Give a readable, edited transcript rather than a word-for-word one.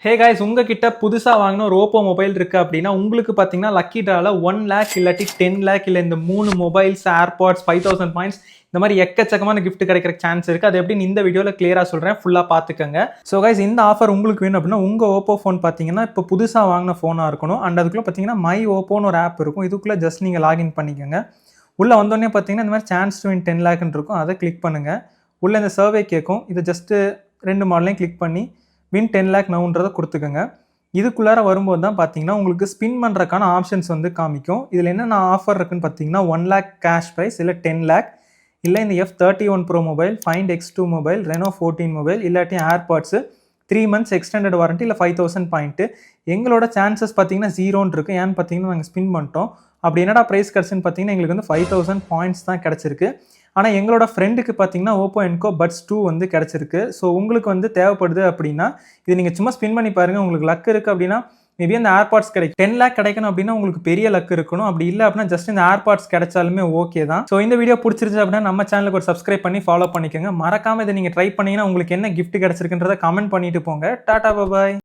Hey guys, உங்ககிட்ட புதுசா வாங்கின ஒரு ஓப்போ மொபைல் இருக்கு அப்படின்னா உங்களுக்கு பார்த்தீங்கன்னா லக்கி ட்ரால 1 லேக் இல்லாட்டி 10 லேக் இல்லை இந்த 3 மொபைல்ஸ், ஏர்பாட்ஸ், 5000 பாயிண்ட்ஸ் இந்த மாதிரி எக்கச்சக்கமான கிஃப்ட் கிடைக்கிற சான்ஸ் இருக்கு. அது எப்படின்னு இந்த வீடியோவில் கிளியரா சொல்றேன், ஃபுல்லா பார்த்துக்கங்க. ஸோ கைஸ், இந்த ஆஃபர் உங்களுக்கு வேணும் அப்படின்னா உங்க ஓப்போ ஃபோன் பார்த்தீங்கன்னா இப்போ புதுசா வாங்கின ஃபோனா இருக்கணும். அண்ட் அதுக்குள்ள பார்த்தீங்கன்னா மை ஓப்போன்னு ஒரு ஆப் இருக்கும். இதுக்குள்ள ஜஸ்ட் நீங்க லாகின் பண்ணிக்கோங்க. உள்ள வந்தோடனே பார்த்தீங்கன்னா இந்த மாதிரி சான்ஸ் டு வின் 10 லேக்னு இருக்கும். அதை கிளிக் பண்ணுங்க. உள்ள இந்த சர்வே கேட்கும். இது ஜஸ்ட் 2 மாடலையும் கிளிக் பண்ணி வின் 10 லேக் நவுன்றதை கொடுத்துக்கோங்க. இதுக்குள்ளார வரும்போது தான் பார்த்தீங்கன்னா உங்களுக்கு ஸ்பின் பண்ணுறக்கான ஆப்ஷன்ஸ் வந்து காமிக்கும். இதில் என்னென்ன ஆஃபர் இருக்குன்னு பார்த்தீங்கன்னா 1 லேக் கேஷ் ப்ரைஸ், இல்லை 10 லேக், இல்லை இந்த F31 bro mobile, find X2 mobile, Reno 14 mobile, இல்லாட்டி ஏர்பாட்ஸு 3 months எக்ஸ்டெண்டட் வாரண்ட்டி, இல்லை 5000 பாயிண்ட்டு. எங்களோட சான்சஸ் பார்த்தீங்கன்னா 0ன்னு இருக்குது. ஏன்னு பார்த்தீங்கன்னா நாங்கள் ஸ்பின் பண்ணிட்டோம். அப்படி என்னடா ப்ரைஸ் கிடச்சுன்னு பார்த்தீங்கன்னா எங்களுக்கு வந்து 5000 பாயிண்ட்ஸ் தான் கிடச்சிருக்கு. ஆனால் எங்களோட ஃப்ரெண்டுக்கு பார்த்தீங்கன்னா ஓப்போ என்கோ பட்ஸ் 2 வந்து கிடச்சிருக்கு. ஸோ உங்களுக்கு வந்து தேவைப்படுது அப்படின்னா இது நீங்கள் சும்மா ஸ்பின் பண்ணி பாருங்கள். உங்களுக்கு லக் இருக்குது அப்படின்னா மேபி அந்த ஏர்பாட்ஸ் கிடைக்கும். 10 லேக் கிடைக்கணும் அப்படின்னா உங்களுக்கு பெரிய லக் இருக்கணும். அப்படி இல்லை அப்படின்னா ஜஸ்ட் இந்த ஏர்பாட்ஸ் கிடைச்சாலுமே ஓகே தான். ஸோ இந்த வீடியோ பிடிச்சிருச்சு அப்படின்னா நம்ம சேனலுக்கு ஒரு சப்ஸ்கிரைப் பண்ணி ஃபாலோ பண்ணிக்கோங்க. மறக்காமல் இதை நீங்கள் ட்ரை பண்ணீங்கன்னா உங்களுக்கு என்ன கிஃப்ட் கிடைச்சிருக்குன்றதை கமெண்ட் பண்ணிட்டு போங்க. டாடா பாய்.